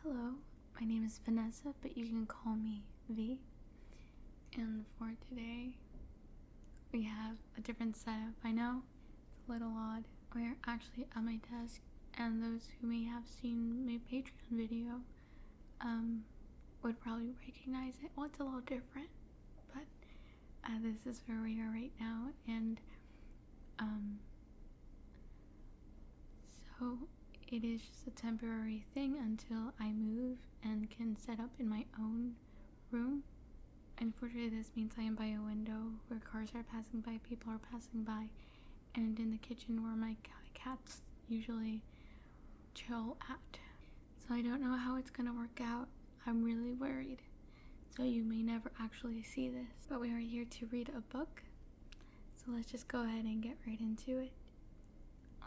Hello, my name is Vanessa, but you can call me V. And for today, we have a different setup. I know it's a little odd. We're actually at my desk, and those who may have seen my Patreon video would probably recognize it. Well, it's a little different, but this is where we are right now, and so it is just a temporary thing until I move and can set up in my own room. Unfortunately, this means I am by a window where cars are passing by, people are passing by, and in the kitchen where my cats usually chill at. So I don't know how it's gonna work out. I'm really worried. So you may never actually see this. But we are here to read a book. So let's just go ahead and get right into it.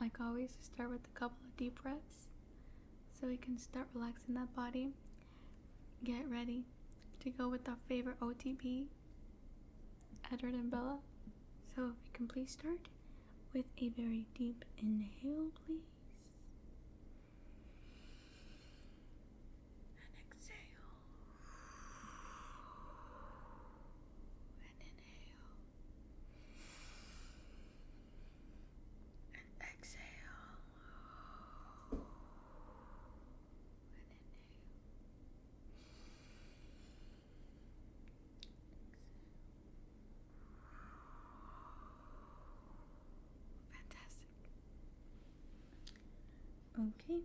Like always, start with a couple of deep breaths so we can start relaxing that body. Get ready to go with our favorite OTP, Edward and Bella. So if we can please start with a very deep inhale, please. And exhale. And inhale. And exhale. And inhale. Fantastic. Okay.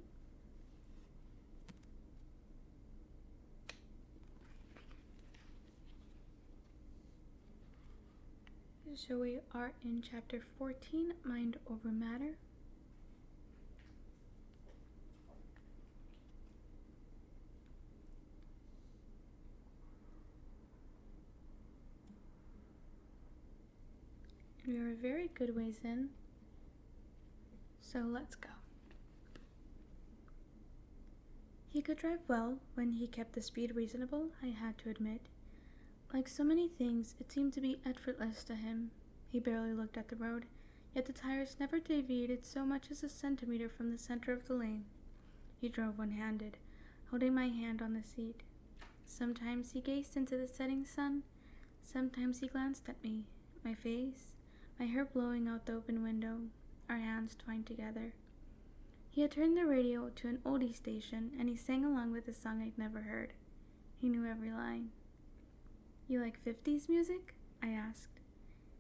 So we are in chapter 14, Mind Over Matter. We are a very good ways in, so let's go. He could drive well when he kept the speed reasonable, I had to admit. Like so many things, it seemed to be effortless to him. He barely looked at the road, yet the tires never deviated so much as a centimeter from the center of the lane. He drove one-handed, holding my hand on the seat. Sometimes he gazed into the setting sun, sometimes he glanced at me, my face, my hair blowing out the open window, our hands twined together. He had turned the radio to an oldie station, and he sang along with a song I'd never heard. He knew every line. You like 50s music? I asked.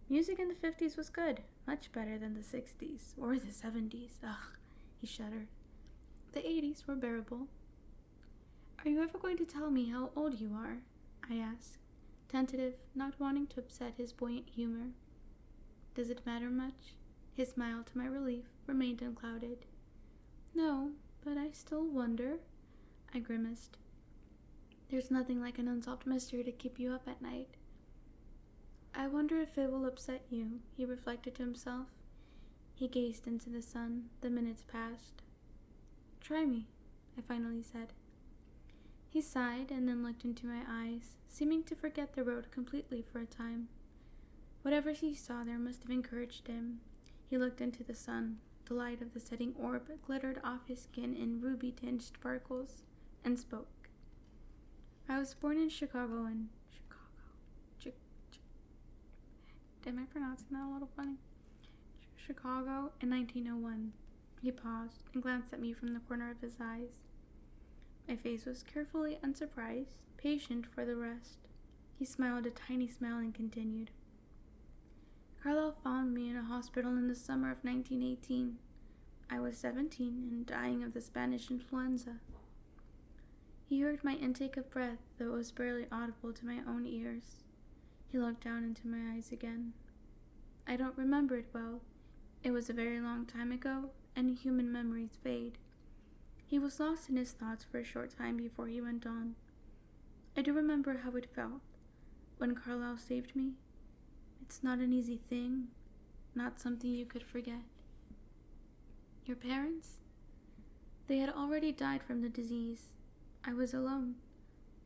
Music in the 50s was good, much better than the 60s, or the 70s. Ugh, he shuddered. The 80s were bearable. Are you ever going to tell me how old you are? I asked, tentative, not wanting to upset his buoyant humor. Does it matter much? His smile, to my relief, remained unclouded. No, but I still wonder, I grimaced. There's nothing like an unsolved mystery to keep you up at night. I wonder if it will upset you, he reflected to himself. He gazed into the sun. The minutes passed. Try me, I finally said. He sighed and then looked into my eyes, seeming to forget the road completely for a time. Whatever he saw there must have encouraged him. He looked into the sun. The light of the setting orb glittered off his skin in ruby-tinged sparkles, and spoke. I was born in Chicago Am I pronouncing that a little funny? Chicago in 1901. He paused and glanced at me from the corner of his eyes. My face was carefully unsurprised, patient for the rest. He smiled a tiny smile and continued. Carlisle found me in a hospital in the summer of 1918. I was 17 and dying of the Spanish influenza. He heard my intake of breath, though it was barely audible to my own ears. He looked down into my eyes again. I don't remember it well. It was a very long time ago, and human memories fade. He was lost in his thoughts for a short time before he went on. I do remember how it felt when Carlisle saved me. It's not an easy thing, not something you could forget. Your parents? They had already died from the disease. I was alone.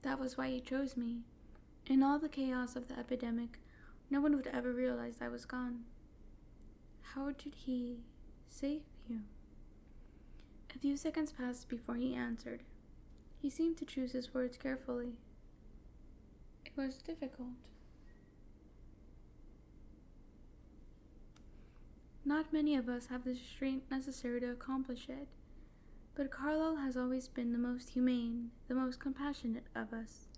That was why he chose me. In all the chaos of the epidemic, no one would ever realize I was gone. How did he save you? A few seconds passed before he answered. He seemed to choose his words carefully. It was difficult. Not many of us have the restraint necessary to accomplish it, but Carlyle has always been the most humane, the most compassionate of us.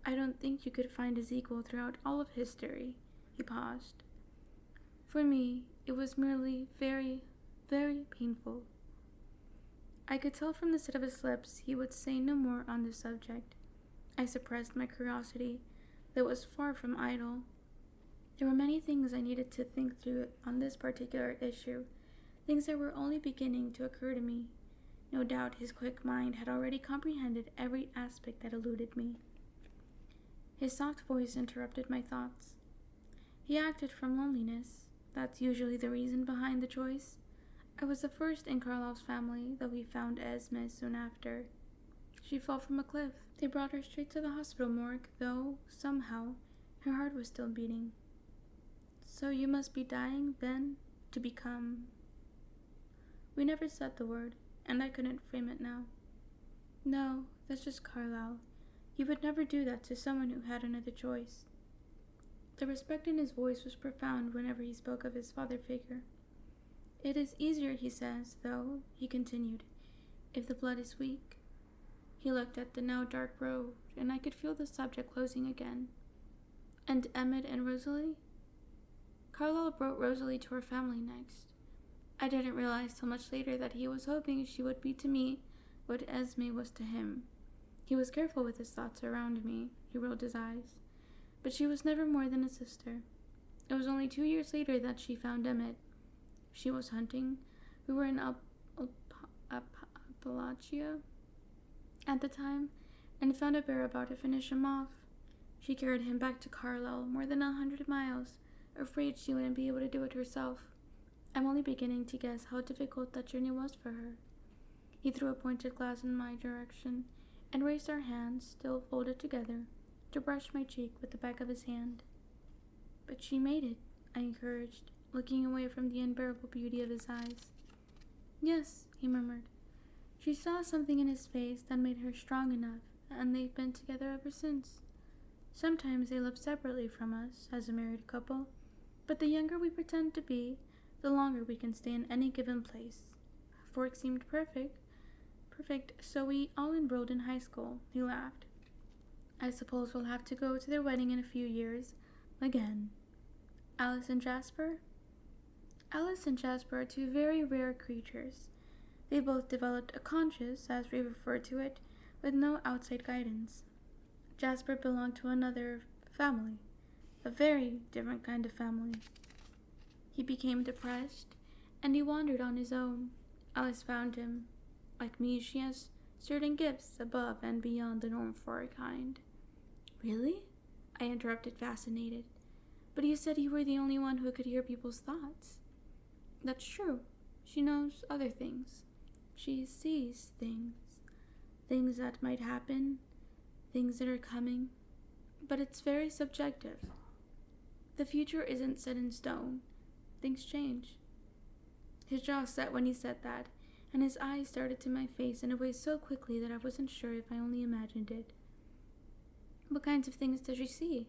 I don't think you could find his equal throughout all of history. He paused. For me, it was merely very, very painful. I could tell from the set of his lips he would say no more on the subject. I suppressed my curiosity, though it was far from idle. There were many things I needed to think through on this particular issue, things that were only beginning to occur to me. No doubt his quick mind had already comprehended every aspect that eluded me. His soft voice interrupted my thoughts. He acted from loneliness. That's usually the reason behind the choice. I was the first in Carlyle's family, though he found Esme soon after. She fell from a cliff. They brought her straight to the hospital morgue, though, somehow, her heart was still beating. So you must be dying, then, to become... We never said the word, and I couldn't frame it now. No, that's just Carlyle. He would never do that to someone who had another choice. The respect in his voice was profound whenever he spoke of his father figure. It is easier, he says, though, he continued, if the blood is weak. He looked at the now dark road, and I could feel the subject closing again. And Emmett and Rosalie? Carlyle brought Rosalie to her family next. I didn't realize till much later that he was hoping she would be to me what Esme was to him. He was careful with his thoughts around me. He rolled his eyes. But she was never more than a sister. It was only 2 years later that she found Emmett. She was hunting. We were in Appalachia at the time, and found a bear about to finish him off. She carried him back to Carlisle, more than 100 miles, afraid she wouldn't be able to do it herself. I'm only beginning to guess how difficult that journey was for her. He threw a pointed glass in my direction, and raised our hands, still folded together, to brush my cheek with the back of his hand. But she made it, I encouraged, looking away from the unbearable beauty of his eyes. Yes, he murmured. She saw something in his face that made her strong enough, and they've been together ever since. Sometimes they live separately from us, as a married couple, but the younger we pretend to be, the longer we can stay in any given place. Fork seemed perfect, so we all enrolled in high school. He laughed. I suppose we'll have to go to their wedding in a few years, again. Alice and Jasper? Alice and Jasper are two very rare creatures. They both developed a conscience, as we refer to it, with no outside guidance. Jasper belonged to another family, a very different kind of family. He became depressed, and he wandered on his own. Alice found him. Like me, she has certain gifts above and beyond the norm for her kind. Really? I interrupted, fascinated. But you said you were the only one who could hear people's thoughts. That's true. She knows other things. She sees things. Things that might happen. Things that are coming. But it's very subjective. The future isn't set in stone. Things change. His jaw set when he said that, and his eyes started to my face in a way so quickly that I wasn't sure if I only imagined it. What kinds of things did she see?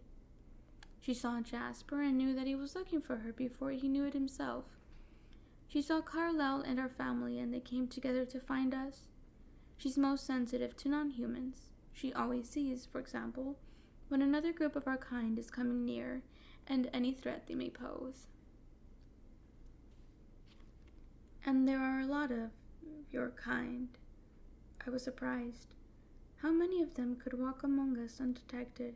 She saw Jasper and knew that he was looking for her before he knew it himself. She saw Carlyle and our family, and they came together to find us. She's most sensitive to non-humans. She always sees, for example, when another group of our kind is coming near, and any threat they may pose. And there are a lot of your kind. I was surprised. How many of them could walk among us undetected?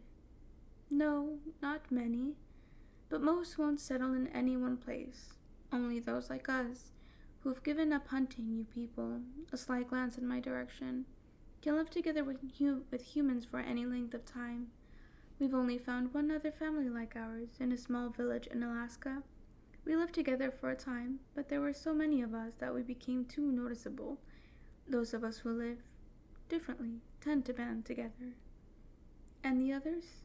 No, not many, but most won't settle in any one place. Only those like us, who've given up hunting you people, a sly glance in my direction, can live together with humans for any length of time. We've only found one other family like ours in a small village in Alaska. We lived together for a time, but there were so many of us that we became too noticeable. Those of us who live differently tend to band together. And the others?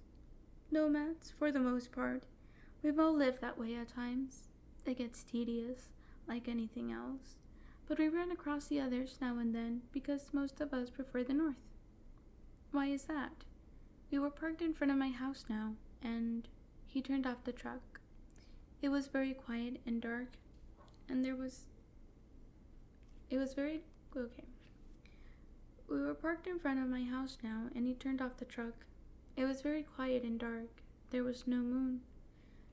Nomads, for the most part. We've all lived that way at times. It gets tedious, like anything else. But we run across the others now and then, because most of us prefer the north. Why is that? We were parked in front of my house now, and he turned off the truck. It was very quiet and dark, and it was very, okay. We were parked in front of my house now, and he turned off the truck. It was very quiet and dark. There was no moon.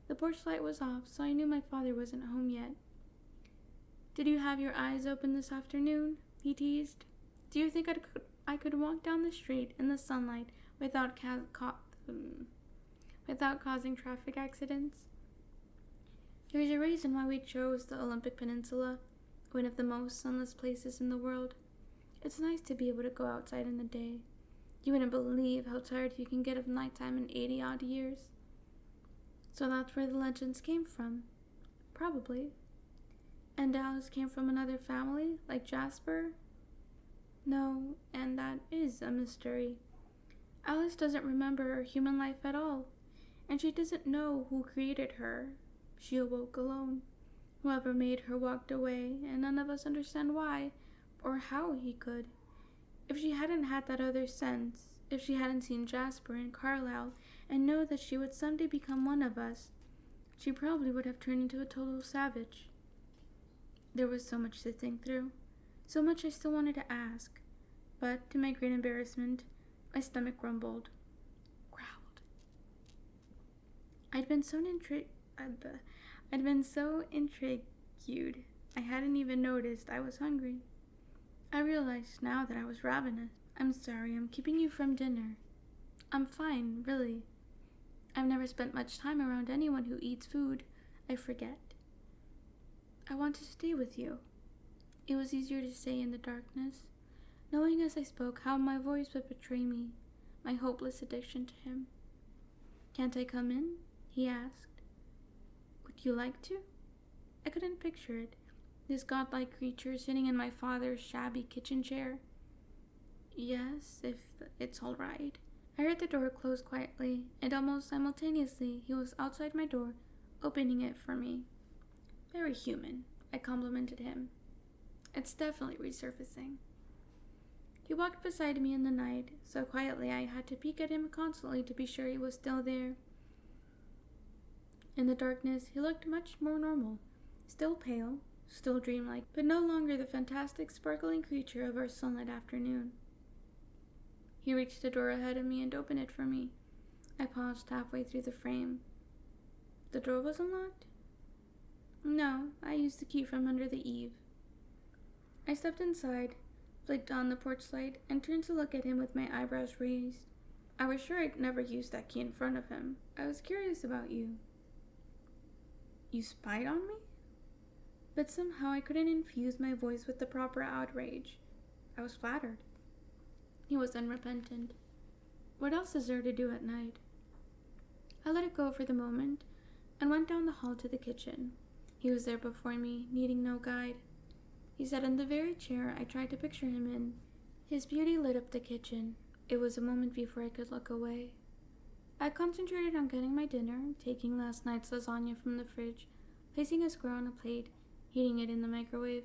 The porch light was off, so I knew my father wasn't home yet. Did you have your eyes open this afternoon? He teased. Do you think I could walk down the street in the sunlight without causing traffic accidents? There's a reason why we chose the Olympic Peninsula, one of the most sunless places in the world. It's nice to be able to go outside in the day. You wouldn't believe how tired you can get of nighttime in 80-odd years. So that's where the legends came from. Probably. And Alice came from another family, like Jasper? No, and that is a mystery. Alice doesn't remember her human life at all, and she doesn't know who created her. She awoke alone. Whoever made her walked away, and none of us understand why or how he could. If she hadn't had that other sense, if she hadn't seen Jasper and Carlisle and know that she would someday become one of us, she probably would have turned into a total savage. There was so much to think through, so much I still wanted to ask, but to my great embarrassment, my stomach growled. I'd been so intrigued, I hadn't even noticed I was hungry. I realized now that I was ravenous. I'm sorry, I'm keeping you from dinner. I'm fine, really. I've never spent much time around anyone who eats food. I forget. I want to stay with you. It was easier to say in the darkness, knowing as I spoke how my voice would betray me, my hopeless addiction to him. Can't I come in? He asked. Would you like to? I couldn't picture it. This godlike creature sitting in my father's shabby kitchen chair. Yes, if it's all right. I heard the door close quietly, and almost simultaneously he was outside my door, opening it for me. Very human, I complimented him. It's definitely resurfacing. He walked beside me in the night, so quietly I had to peek at him constantly to be sure he was still there. In the darkness, he looked much more normal, still pale, still dreamlike, but no longer the fantastic, sparkling creature of our sunlit afternoon. He reached the door ahead of me and opened it for me. I paused halfway through the frame. The door was unlocked? No, I used the key from under the eave. I stepped inside, flicked on the porch light, and turned to look at him with my eyebrows raised. I was sure I'd never used that key in front of him. I was curious about you. You spied on me? But somehow I couldn't infuse my voice with the proper outrage. I was flattered. He was unrepentant. What else is there to do at night? I let it go for the moment and went down the hall to the kitchen. He was there before me, needing no guide. He sat in the very chair I tried to picture him in. His beauty lit up the kitchen. It was a moment before I could look away. I concentrated on getting my dinner, taking last night's lasagna from the fridge, placing a square on a plate, heating it in the microwave.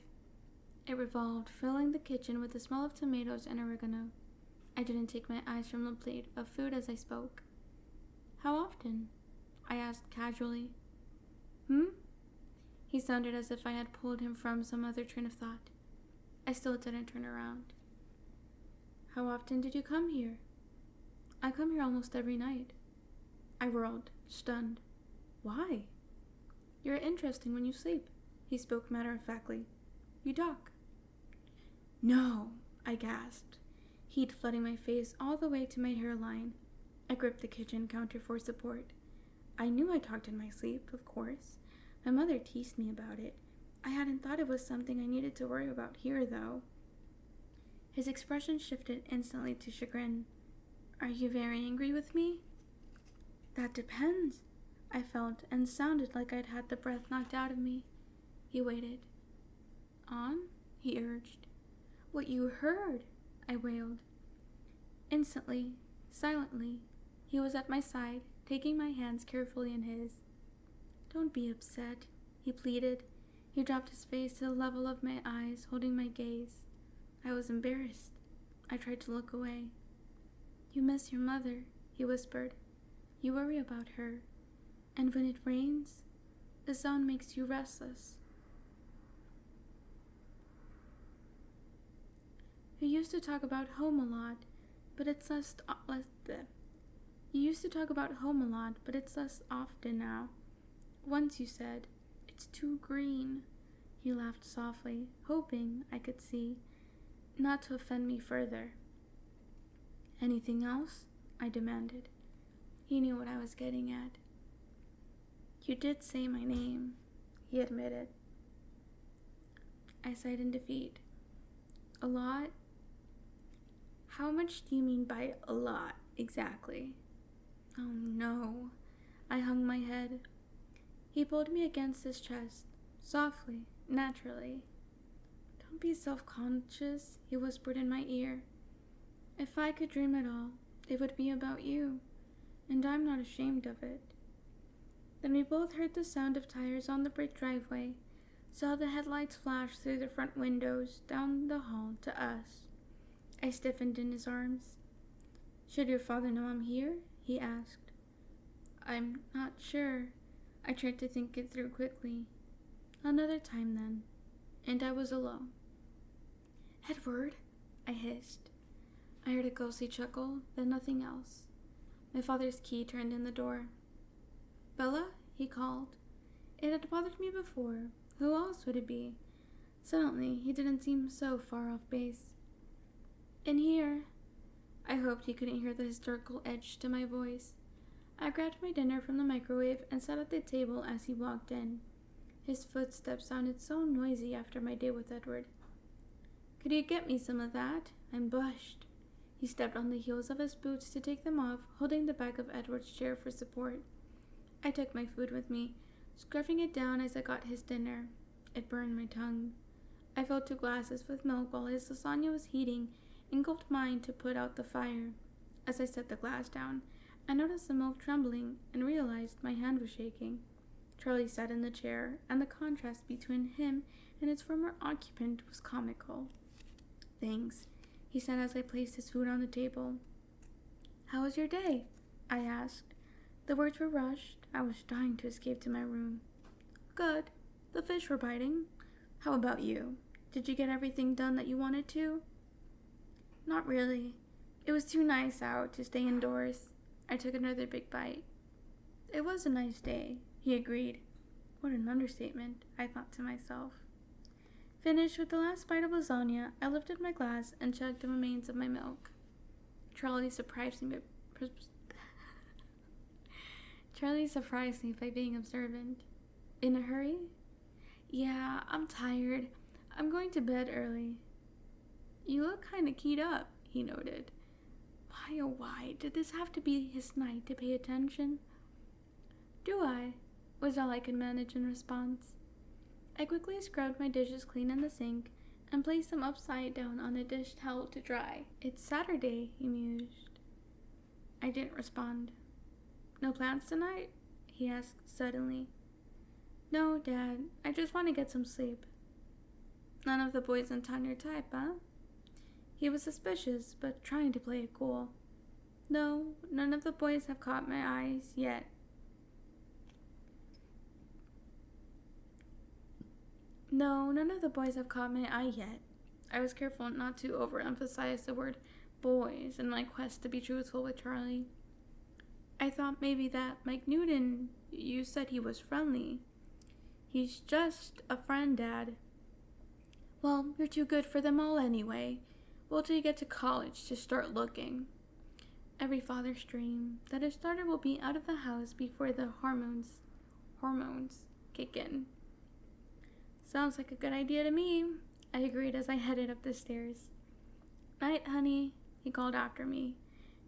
It revolved, filling the kitchen with the smell of tomatoes and oregano. I didn't take my eyes from the plate of food as I spoke. How often? I asked casually. He sounded as if I had pulled him from some other train of thought. I still didn't turn around. How often did you come here? I come here almost every night. I whirled, stunned. Why? You're interesting when you sleep, he spoke matter-of-factly. You talk. No, I gasped, heat flooding my face all the way to my hairline. I gripped the kitchen counter for support. I knew I talked in my sleep, of course. My mother teased me about it. I hadn't thought it was something I needed to worry about here, though. His expression shifted instantly to chagrin. Are you very angry with me? That depends, I felt, and sounded like I'd had the breath knocked out of me. He waited. On? He urged. What you heard, I wailed. Instantly, silently, he was at my side, taking my hands carefully in his. Don't be upset, he pleaded. He dropped his face to the level of my eyes, holding my gaze. I was embarrassed. I tried to look away. You miss your mother, he whispered. You worry about her. And when it rains, the sound makes you restless. You used to talk about home a lot, but it's less often now. Once you said, "It's too green." He laughed softly, hoping I could see, not to offend me further. Anything else? I demanded. He knew what I was getting at. You did say my name, he admitted. I sighed in defeat. A lot? How much do you mean by a lot, exactly? Oh no. I hung my head. He pulled me against his chest, softly, naturally. Don't be self-conscious, he whispered in my ear. If I could dream at all, it would be about you, and I'm not ashamed of it. Then we both heard the sound of tires on the brick driveway, saw the headlights flash through the front windows down the hall to us. I stiffened in his arms. Should your father know I'm here? He asked. I'm not sure. I tried to think it through quickly. Another time then. And I was alone. Edward, I hissed. I heard a ghostly chuckle, then nothing else. My father's key turned in the door. Bella? He called. It had bothered me before. Who else would it be? Suddenly, he didn't seem so far off base. In here. I hoped he couldn't hear the hysterical edge to my voice. I grabbed my dinner from the microwave and sat at the table as he walked in. His footsteps sounded so noisy after my day with Edward. Could you get me some of that? I blushed. He stepped on the heels of his boots to take them off, holding the back of Edward's chair for support. I took my food with me, scarfing it down as I got his dinner. It burned my tongue. I filled 2 glasses with milk while his lasagna was heating and gulped mine to put out the fire. As I set the glass down, I noticed the milk trembling and realized my hand was shaking. Charlie sat in the chair, and the contrast between him and its former occupant was comical. Thanks, he said as I placed his food on the table. How was your day? I asked. The words were rushed. I was dying to escape to my room. Good. The fish were biting. How about you? Did you get everything done that you wanted to? Not really. It was too nice out to stay indoors. I took another big bite. It was a nice day, he agreed. What an understatement, I thought to myself. Finished with the last bite of lasagna, I lifted my glass and chugged the remains of my milk. Charlie surprised me by being observant. In a hurry? Yeah, I'm tired. I'm going to bed early. You look kinda keyed up, he noted. Why, oh why, did this have to be his night to pay attention? Do I? Was all I could manage in response. I quickly scrubbed my dishes clean in the sink and placed them upside down on a dish towel to dry. It's Saturday, he mused. I didn't respond. No plans tonight? He asked suddenly. No, Dad. I just want to get some sleep. None of the boys in town your type, huh? He was suspicious, but trying to play it cool. No, none of the boys have caught my eyes yet. I was careful not to overemphasize the word boys in my quest to be truthful with Charlie. I thought maybe that Mike Newton, you said he was friendly. He's just a friend, Dad. Well, you're too good for them all anyway. Wait till you get to college to start looking. Every father's dream that his daughter will be out of the house before the hormones kick in. Sounds like a good idea to me, I agreed as I headed up the stairs. Night, honey, he called after me.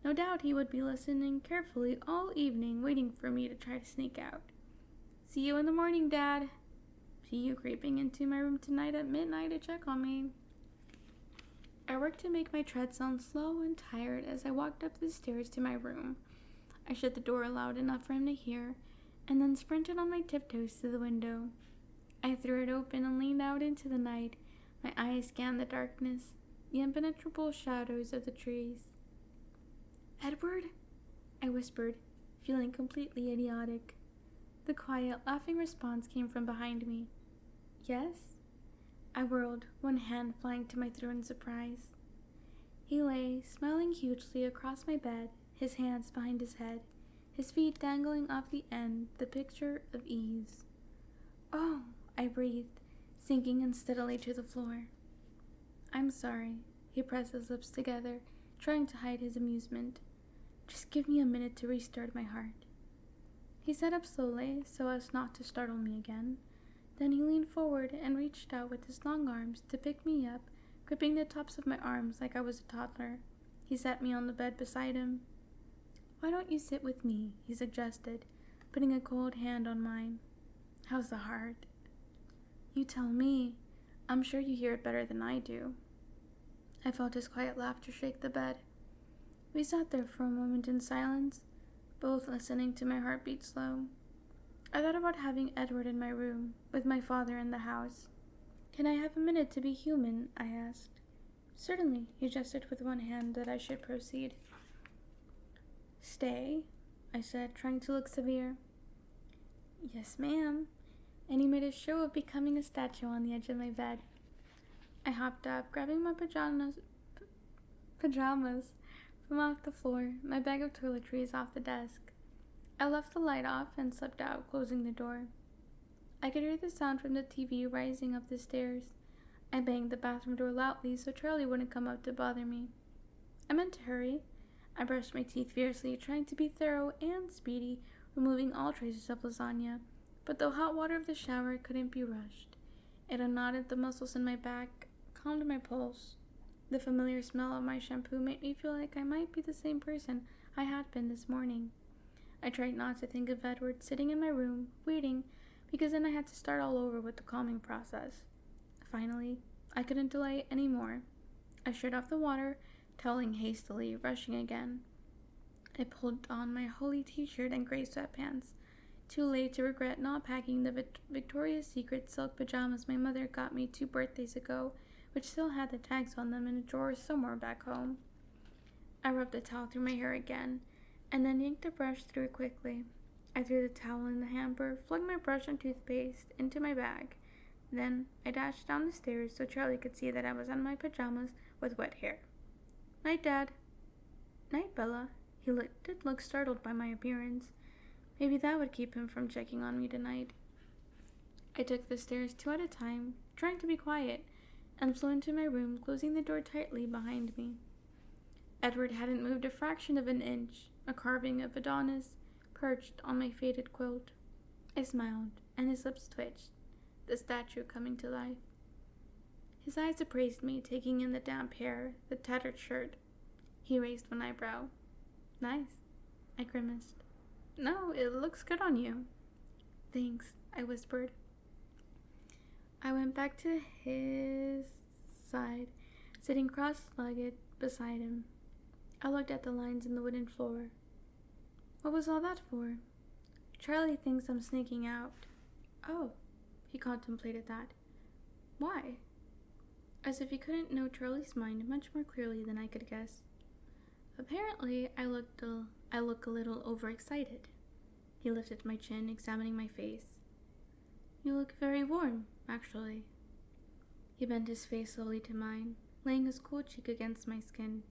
No doubt he would be listening carefully all evening, waiting for me to try to sneak out. See you in the morning, Dad. See you creeping into my room tonight at midnight to check on me. I worked to make my tread sound slow and tired as I walked up the stairs to my room. I shut the door loud enough for him to hear, and then sprinted on my tiptoes to the window. I threw it open and leaned out into the night. My eyes scanned the darkness, the impenetrable shadows of the trees. Edward? I whispered, feeling completely idiotic. The quiet, laughing response came from behind me. Yes? I whirled, one hand flying to my throat in surprise. He lay, smiling hugely across my bed, his hands behind his head, his feet dangling off the end, the picture of ease. Oh, I breathed, sinking unsteadily to the floor. I'm sorry. He pressed his lips together, trying to hide his amusement. Just give me a minute to restart my heart. He sat up slowly, so as not to startle me again. Then he leaned forward and reached out with his long arms to pick me up, gripping the tops of my arms like I was a toddler. He sat me on the bed beside him. Why don't you sit with me? He suggested, putting a cold hand on mine. How's the heart? You tell me. I'm sure you hear it better than I do. I felt his quiet laughter shake the bed. We sat there for a moment in silence, both listening to my heartbeat slow. I thought about having Edward in my room, with my father in the house. Can I have a minute to be human? I asked. Certainly, he gestured with one hand that I should proceed. Stay, I said, trying to look severe. Yes, ma'am. And he made a show of becoming a statue on the edge of my bed. I hopped up, grabbing my pajamas from off the floor, my bag of toiletries off the desk. I left the light off and slipped out, closing the door. I could hear the sound from the TV rising up the stairs. I banged the bathroom door loudly so Charlie wouldn't come up to bother me. I meant to hurry. I brushed my teeth fiercely, trying to be thorough and speedy, removing all traces of lasagna. But the hot water of the shower couldn't be rushed. It unknotted the muscles in my back, calmed my pulse. The familiar smell of my shampoo made me feel like I might be the same person I had been this morning. I tried not to think of Edward sitting in my room, waiting, because then I had to start all over with the calming process. Finally, I couldn't delay any more. I shut off the water, toweling hastily, rushing again. I pulled on my holey t-shirt and gray sweatpants, too late to regret not packing the Victoria's Secret silk pajamas my mother got me 2 birthdays ago, which still had the tags on them in a drawer somewhere back home. I rubbed the towel through my hair again, and then yanked the brush through it quickly. I threw the towel in the hamper, flung my brush and toothpaste into my bag. Then I dashed down the stairs so Charlie could see that I was in my pajamas with wet hair. Night, Dad. Night, Bella. He did look startled by my appearance. Maybe that would keep him from checking on me tonight. I took the stairs 2 at a time, trying to be quiet, and flew into my room, closing the door tightly behind me. Edward hadn't moved a fraction of an inch, a carving of Adonis perched on my faded quilt. I smiled, and his lips twitched, the statue coming to life. His eyes appraised me, taking in the damp hair, the tattered shirt. He raised one eyebrow. Nice, I grimaced. No, it looks good on you. Thanks, I whispered. I went back to his side, sitting cross-legged beside him. I looked at the lines in the wooden floor. What was all that for? Charlie thinks I'm sneaking out. Oh, he contemplated that. Why? As if he couldn't know Charlie's mind much more clearly than I could guess. Apparently, I look a little overexcited. He lifted my chin, examining my face. You look very warm, actually. He bent his face slowly to mine, laying his cool cheek against my skin.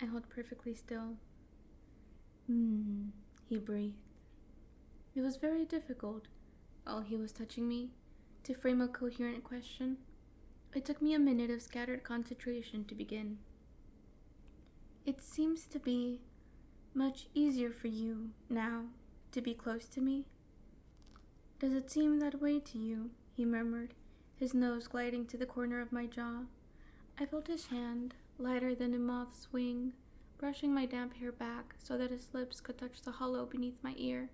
I held perfectly still. He breathed. It was very difficult, while he was touching me, to frame a coherent question. It took me a minute of scattered concentration to begin. It seems to be much easier for you, now, to be close to me. Does it seem that way to you? He murmured, his nose gliding to the corner of my jaw. I felt his hand, lighter than a moth's wing, brushing my damp hair back so that his lips could touch the hollow beneath my ear.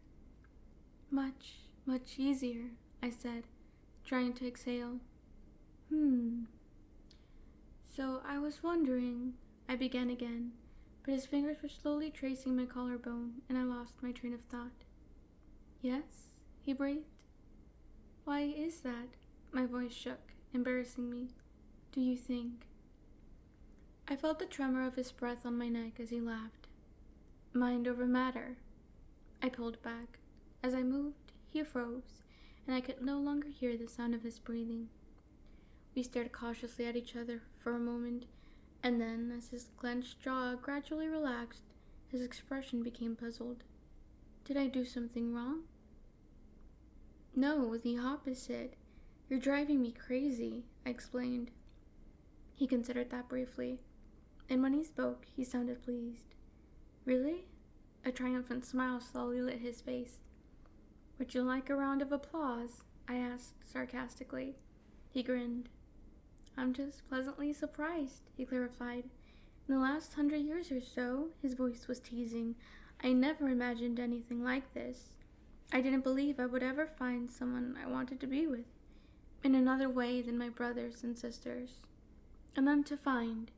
Much, much easier, I said, trying to exhale. So I was wondering, I began again, but his fingers were slowly tracing my collarbone, and I lost my train of thought. Yes, he breathed. Why is that? My voice shook, embarrassing me. Do you think? I felt the tremor of his breath on my neck as he laughed. Mind over matter. I pulled back. As I moved, he froze, and I could no longer hear the sound of his breathing. We stared cautiously at each other for a moment, and then, as his clenched jaw gradually relaxed, his expression became puzzled. Did I do something wrong? No, the opposite. You're driving me crazy, I explained. He considered that briefly, and when he spoke, he sounded pleased. Really? A triumphant smile slowly lit his face. Would you like a round of applause? I asked sarcastically. He grinned. I'm just pleasantly surprised, he clarified. In the last 100 years or so, his voice was teasing, I never imagined anything like this. I didn't believe I would ever find someone I wanted to be with, in another way than my brothers and sisters. And then to find,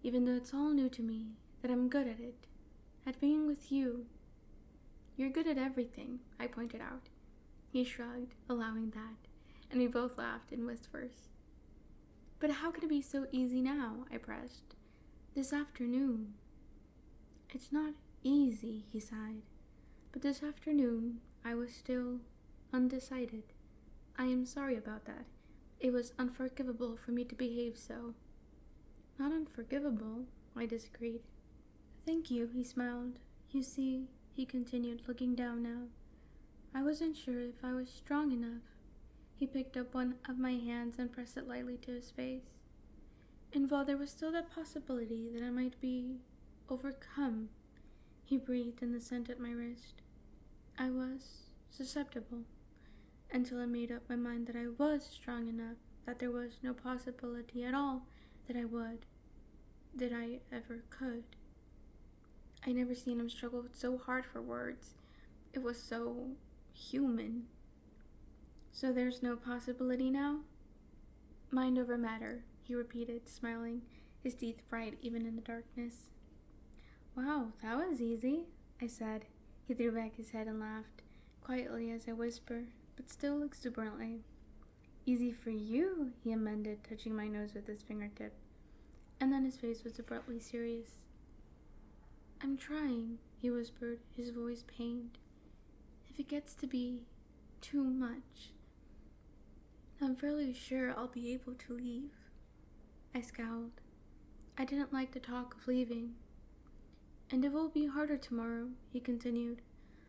even though it's all new to me, that I'm good at it, at being with you. You're good at everything, I pointed out. He shrugged, allowing that, and we both laughed in whispers. But how can it be so easy now? I pressed. This afternoon. It's not easy, he sighed. But this afternoon, I was still undecided. I am sorry about that. It was unforgivable for me to behave so. Not unforgivable, I disagreed. Thank you, he smiled. You see, he continued, looking down now. I wasn't sure if I was strong enough. He picked up one of my hands and pressed it lightly to his face. And while there was still that possibility that I might be overcome, he breathed in the scent at my wrist. I was susceptible, until I made up my mind that I was strong enough, that there was no possibility at all that I ever could. I never seen him struggle so hard for words. It was so human. So there's no possibility now? Mind over matter, he repeated, smiling, his teeth bright even in the darkness. Wow, that was easy, I said. He threw back his head and laughed, quietly as I whispered, but still exuberantly. Easy for you, he amended, touching my nose with his fingertip. And then his face was abruptly serious. I'm trying, he whispered, his voice pained. If it gets to be too much, I'm fairly sure I'll be able to leave. I scowled. I didn't like the talk of leaving. And it will be harder tomorrow, he continued.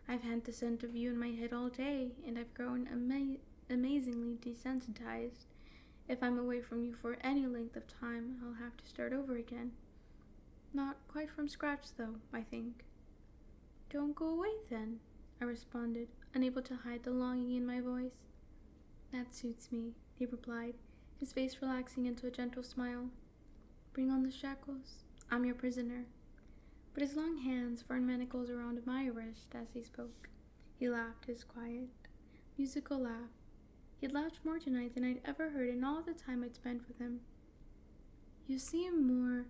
I've had the scent of you in my head all day, and I've grown amazingly desensitized. If I'm away from you for any length of time, I'll have to start over again. Not quite from scratch, though, I think. Don't go away, then, I responded, unable to hide the longing in my voice. That suits me, he replied, his face relaxing into a gentle smile. Bring on the shackles. I'm your prisoner. But his long hands found manacles around my wrist as he spoke. He laughed his quiet, musical laugh. He'd laughed more tonight than I'd ever heard in all the time I'd spent with him. You seem more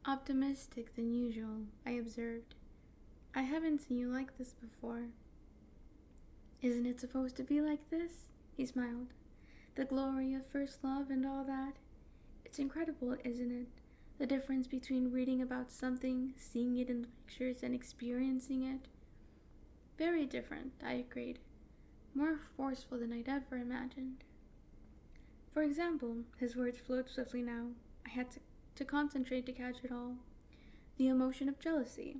optimistic than usual, I observed. I haven't seen you like this before. Isn't it supposed to be like this? He smiled. The glory of first love and all that. It's incredible, isn't it? The difference between reading about something, seeing it in the pictures, and experiencing it. Very different, I agreed. More forceful than I'd ever imagined. For example, his words flowed swiftly now. I had to concentrate to catch it all. The emotion of jealousy.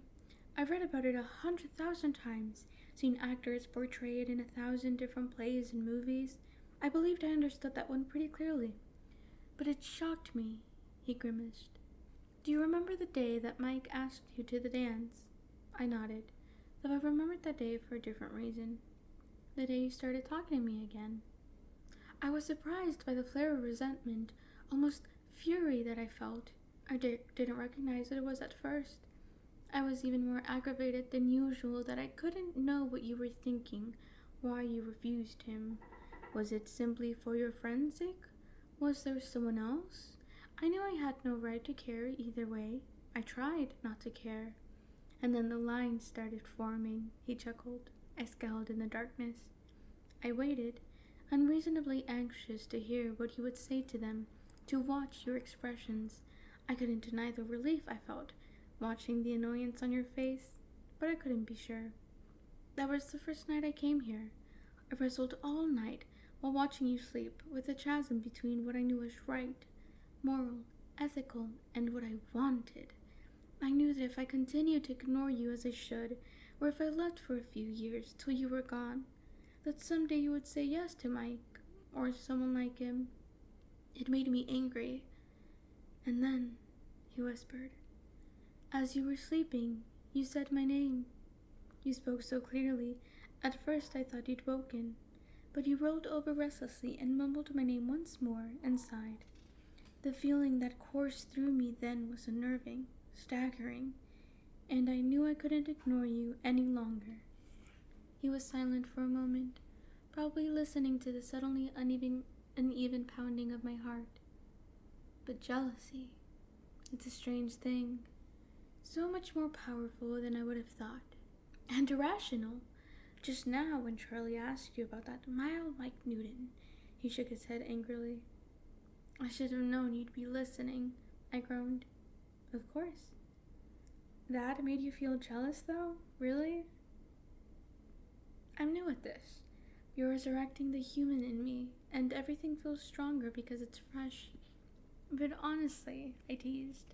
I've read about it 100,000 times, seen actors portray it in 1,000 different plays and movies. I believed I understood that one pretty clearly. But it shocked me, he grimaced. Do you remember the day that Mike asked you to the dance? I nodded, though I remembered that day for a different reason. The day you started talking to me again. I was surprised by the flare of resentment, almost fury that I felt. I didn't recognize what it was at first. I was even more aggravated than usual that I couldn't know what you were thinking, why you refused him. Was it simply for your friend's sake? Was there someone else? I knew I had no right to care either way. I tried not to care. And then the lines started forming, he chuckled. I scowled in the darkness. I waited, unreasonably anxious to hear what he would say to them, to watch your expressions. I couldn't deny the relief I felt, watching the annoyance on your face. but I couldn't be sure. That was the first night I came here. I wrestled all night while watching you sleep, with a chasm between what I knew was right, moral, ethical, and what I wanted. I knew that if I continued to ignore you as I should, or if I left for a few years till you were gone, that someday you would say yes to Mike, or someone like him. It made me angry. And then, he whispered, as you were sleeping, you said my name. You spoke so clearly, at first I thought you'd woken, but you rolled over restlessly and mumbled my name once more and sighed. The feeling that coursed through me then was unnerving, staggering, and I knew I couldn't ignore you any longer. He was silent for a moment, probably listening to the suddenly uneven pounding of my heart. But jealousy, it's a strange thing, so much more powerful than I would have thought, and irrational. Just now, when Charlie asked you about that mild Mike Newton, he shook his head angrily. I should have known you'd be listening, I groaned. Of course. That made you feel jealous, though? Really? I'm new at this. You're resurrecting the human in me, and everything feels stronger because it's fresh. But honestly, I teased,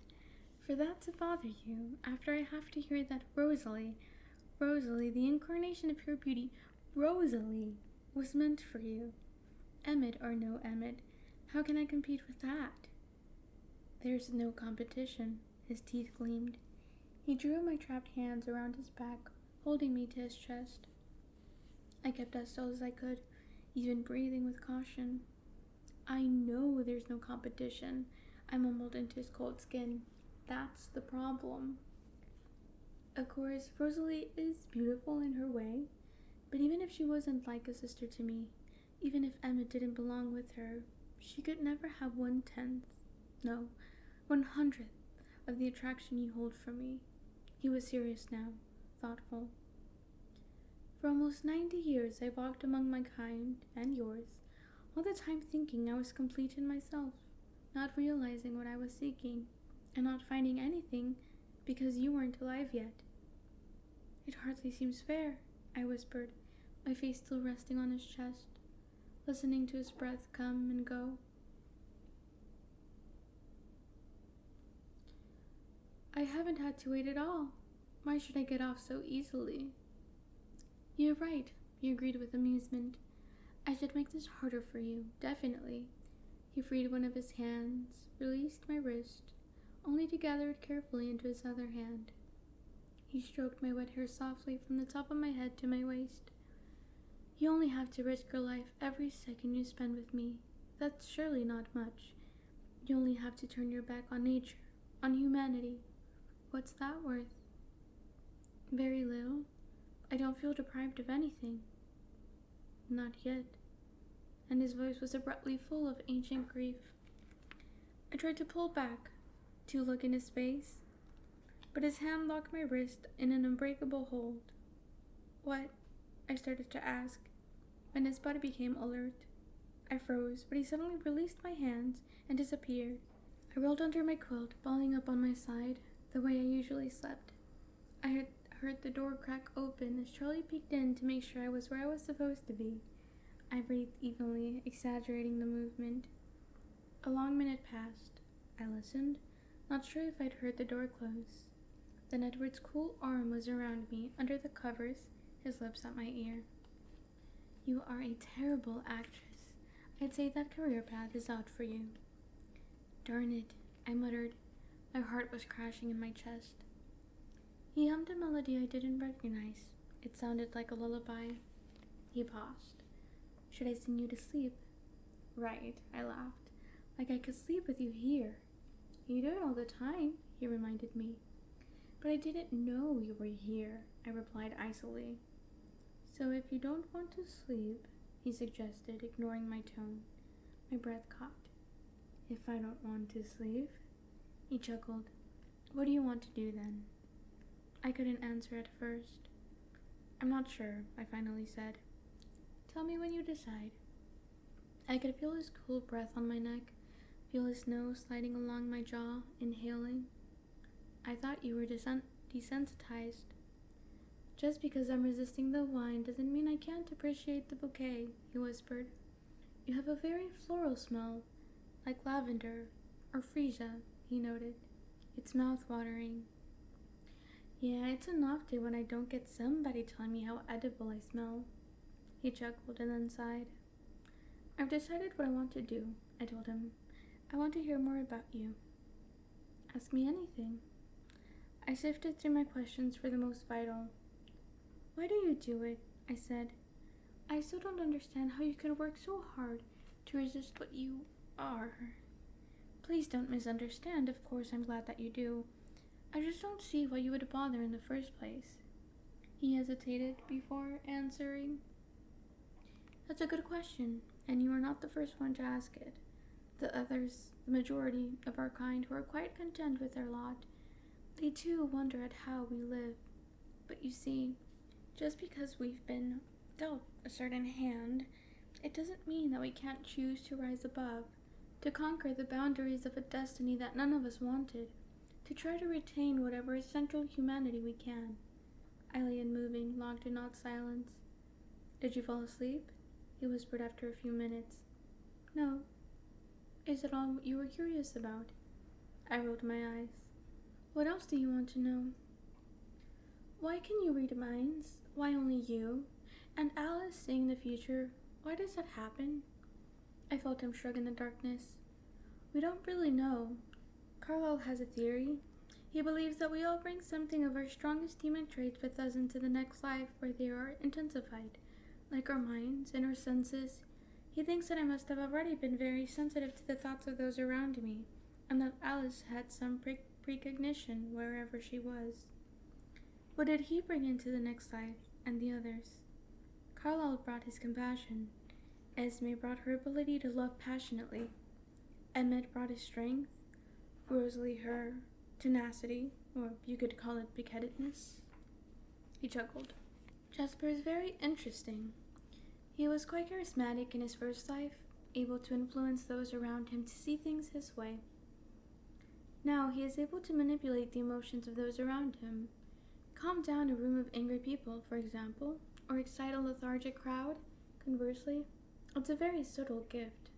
for that to bother you, after I have to hear that Rosalie, the incarnation of pure beauty, Rosalie, was meant for you. Emmett or no Emmett, how can I compete with that? There's no competition, his teeth gleamed. He drew my trapped hands around his back, holding me to his chest. I kept as still as I could, even breathing with caution. I know there's no competition, I mumbled into his cold skin. That's the problem. Of course, Rosalie is beautiful in her way, but even if she wasn't like a sister to me, even if Emmett didn't belong with her, she could never have 1/10, no, 100th of the attraction you hold for me. He was serious now, thoughtful. For almost 90 years I walked among my kind, and yours, all the time thinking I was complete in myself, not realizing what I was seeking, and not finding anything because you weren't alive yet. It hardly seems fair, I whispered, my face still resting on his chest, listening to his breath come and go. I haven't had to wait at all. Why should I get off so easily? You're right, he agreed with amusement. I should make this harder for you, definitely. He freed one of his hands, released my wrist, only to gather it carefully into his other hand. He stroked my wet hair softly from the top of my head to my waist. You only have to risk your life every second you spend with me. That's surely not much. You only have to turn your back on nature, on humanity. What's that worth? Very little. I don't feel deprived of anything. Not yet. And his voice was abruptly full of ancient grief. I tried to pull back, to look in his face, but his hand locked my wrist in an unbreakable hold. What? I started to ask, when his body became alert. I froze, but he suddenly released my hands and disappeared. I rolled under my quilt, balling up on my side, the way I usually slept. I heard the door crack open as Charlie peeked in to make sure I was where I was supposed to be. I breathed evenly, exaggerating the movement. A long minute passed. I listened, not sure if I'd heard the door close. Then Edward's cool arm was around me, under the covers, his lips at my ear. You are a terrible actress. I'd say that career path is out for you. Darn it, I muttered. My heart was crashing in my chest. He hummed a melody I didn't recognize. It sounded like a lullaby. He paused. Should I sing you to sleep? Right, I laughed. Like I could sleep with you here. You do it all the time, he reminded me. But I didn't know you were here, I replied icily. So if you don't want to sleep, he suggested, ignoring my tone. My breath caught. If I don't want to sleep? He chuckled. What do you want to do then? I couldn't answer at first. I'm not sure, I finally said. Tell me when you decide. I could feel his cool breath on my neck, feel his nose sliding along my jaw, inhaling. I thought you were desensitized. Just because I'm resisting the wine doesn't mean I can't appreciate the bouquet, he whispered. You have a very floral smell, like lavender or freesia, he noted. It's mouth-watering. Yeah, it's enough day when I don't get somebody telling me how edible I smell. He chuckled and then sighed. I've decided what I want to do, I told him. I want to hear more about you. Ask me anything. I sifted through my questions for the most vital. Why do you do it? I said. I still don't understand how you can work so hard to resist what you are. Please don't misunderstand. Of course, I'm glad that you do. I just don't see why you would bother in the first place. He hesitated before answering. That's a good question, and you are not the first one to ask it. The others, the majority of our kind who are quite content with their lot, they too wonder at how we live. But you see, just because we've been dealt a certain hand, it doesn't mean that we can't choose to rise above, to conquer the boundaries of a destiny that none of us wanted, to try to retain whatever essential humanity we can. I lay unmoving, locked in odd silence. Did you fall asleep? He whispered after a few minutes. No. Is it all you were curious about? I rolled my eyes. What else do you want to know? Why can you read minds? Why only you? And Alice seeing the future, why does that happen? I felt him shrug in the darkness. We don't really know. Carlyle has a theory. He believes that we all bring something of our strongest human traits with us into the next life where they are intensified, like our minds and our senses. He thinks that I must have already been very sensitive to the thoughts of those around me, and that Alice had some precognition wherever she was. What did he bring into the next life, and the others? Carlyle brought his compassion. Esme brought her ability to love passionately. Emmett brought his strength. Rosalie her tenacity, or you could call it big-headedness. He chuckled. Jasper is very interesting. He was quite charismatic in his first life, able to influence those around him to see things his way. Now he is able to manipulate the emotions of those around him, calm down a room of angry people, for example, or excite a lethargic crowd, conversely. It's a very subtle gift.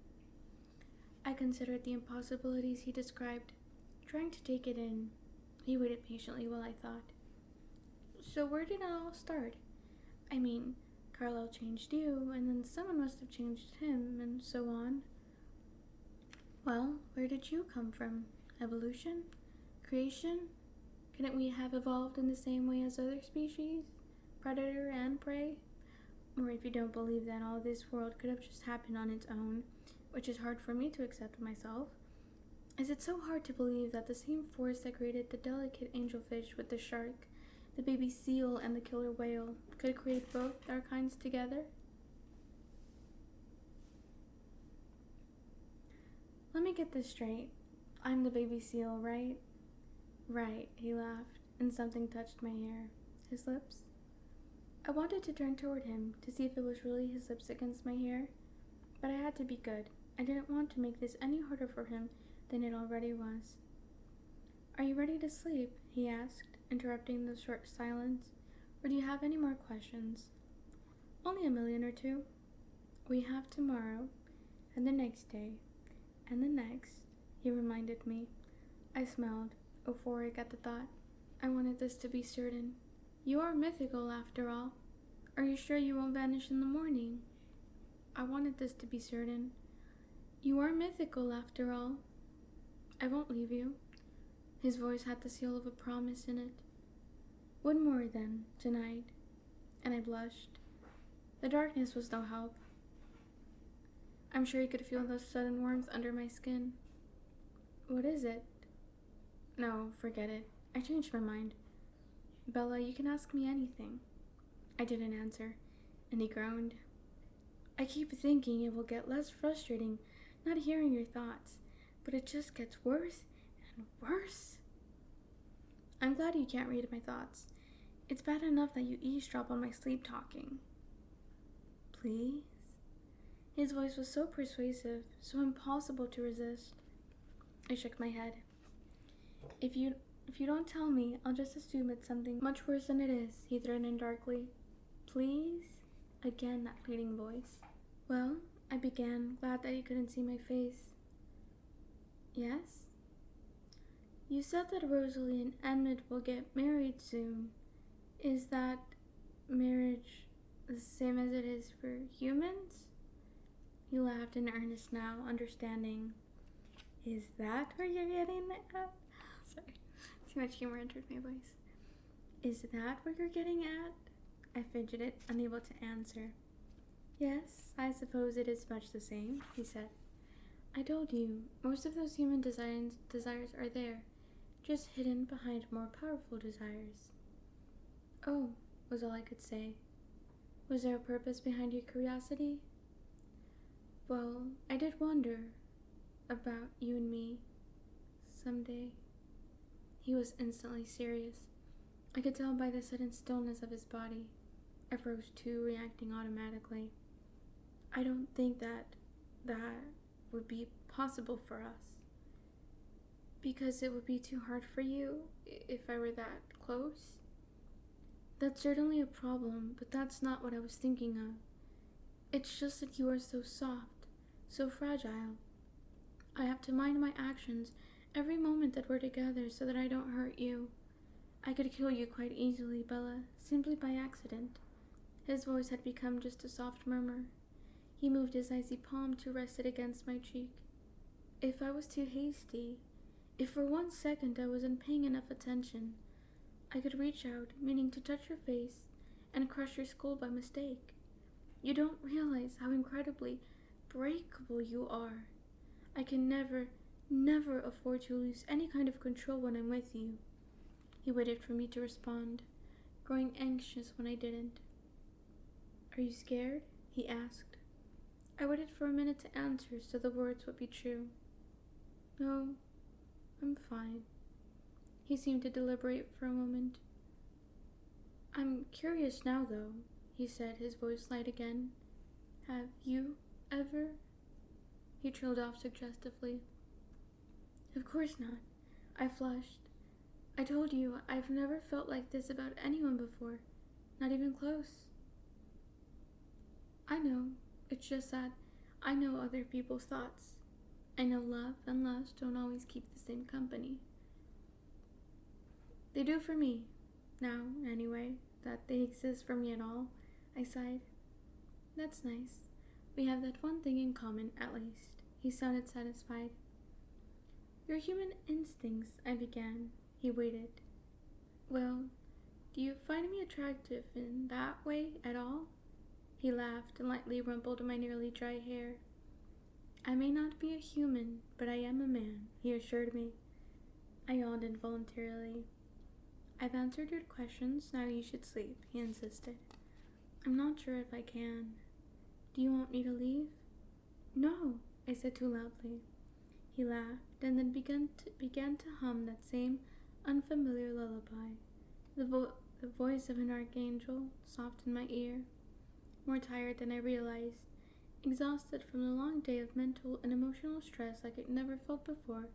I considered the impossibilities he described, trying to take it in. He waited patiently while I thought. So where did it all start? I mean, Carlyle changed you, and then someone must have changed him, and so on. Well, where did you come from? Evolution? Creation? Couldn't we have evolved in the same way as other species? Predator and prey? Or if you don't believe that all this world could have just happened on its own, which is hard for me to accept myself, is it so hard to believe that the same force that created the delicate angelfish with the shark, the baby seal and the killer whale, could create both our kinds together? Let me get this straight. I'm the baby seal, right? Right, he laughed, and something touched my hair. His lips? I wanted to turn toward him to see if it was really his lips against my hair, but I had to be good. I didn't want to make this any harder for him than it already was. Are you ready to sleep? He asked, interrupting the short silence. Or do you have any more questions? Only a million or two. We have tomorrow, and the next day, and the next, he reminded me. I smiled, euphoric at the thought. I wanted this to be certain. You are mythical, after all. Are you sure you won't vanish in the morning? I wanted this to be certain. You are mythical, after all. I won't leave you. His voice had the seal of a promise in it. One more, then, tonight. And I blushed. The darkness was no help. I'm sure he could feel the sudden warmth under my skin. What is it? No, forget it. I changed my mind. Bella, you can ask me anything. I didn't answer, and he groaned. I keep thinking it will get less frustrating not hearing your thoughts, but it just gets worse and worse. I'm glad you can't read my thoughts. It's bad enough that you eavesdrop on my sleep talking. Please? His voice was so persuasive, so impossible to resist. I shook my head. If you If you don't tell me, I'll just assume it's something much worse than it is, he threatened darkly. Please? Again, that pleading voice. Well, I began, glad that he couldn't see my face. Yes? You said that Rosalie and Emmett will get married soon. Is that marriage the same as it is for humans? He laughed in earnest now, understanding. Is that where you're getting at? Sorry, too much humor entered my voice. Is that what you're getting at? I fidgeted, unable to answer. Yes, I suppose it is much the same, he said. I told you, most of those human desires are there, just hidden behind more powerful desires. Oh, was all I could say. Was there a purpose behind your curiosity? Well, I did wonder about you and me someday. He was instantly serious. I could tell by the sudden stillness of his body. I froze too, reacting automatically. I don't think that would be possible for us. Because it would be too hard for you if I were that close. That's certainly a problem, but that's not what I was thinking of. It's just that you are so soft, so fragile. I have to mind my actions every moment that we're together so that I don't hurt you. I could kill you quite easily, Bella, simply by accident. His voice had become just a soft murmur. He moved his icy palm to rest it against my cheek. If I was too hasty, if for 1 second I wasn't paying enough attention, I could reach out, meaning to touch your face, and crush your skull by mistake. You don't realize how incredibly breakable you are. I can never afford to lose any kind of control when I'm with you. He waited for me to respond, growing anxious when I didn't. Are you scared? He asked. I waited for a minute to answer so the words would be true. No, I'm fine. He seemed to deliberate for a moment. I'm curious now, though, he said, his voice light again. Have you ever? He trailed off suggestively. Of course not. I flushed. I told you, I've never felt like this about anyone before, not even close. I know. It's just that I know other people's thoughts. I know love and lust don't always keep the same company. They do for me. Now, anyway, that they exist for me at all, I sighed. That's nice. We have that one thing in common, at least. He sounded satisfied. Your human instincts, I began. He waited. Well, do you find me attractive in that way at all? He laughed and lightly rumpled my nearly dry hair. I may not be a human, but I am a man, he assured me. I yawned involuntarily. I've answered your questions, now you should sleep, he insisted. I'm not sure if I can. Do you want me to leave? No, I said too loudly. He laughed and then began to hum that same unfamiliar lullaby, the voice of an archangel, soft in my ear. More tired than I realized, exhausted from the long day of mental and emotional stress like I'd never felt before,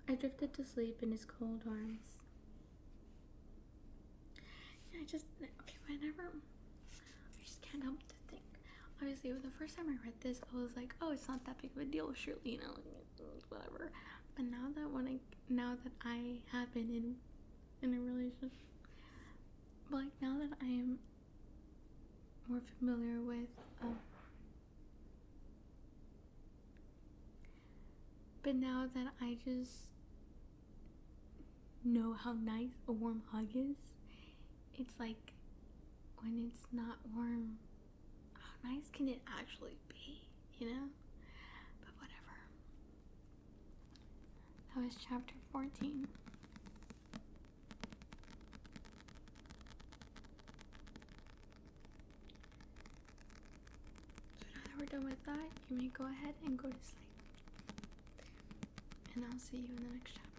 I drifted to sleep in his cold arms. I just can't help to think. Obviously, the first time I read this, I was like, oh, it's not that big of a deal, surely, whatever. But now that I have been in a relationship, but now that I am more familiar with but now that I just know how nice a warm hug is, it's like when it's not warm, how nice can it actually be, But whatever. That was chapter 14. We're done with that. You may go ahead and go to sleep. And I'll see you in the next chapter.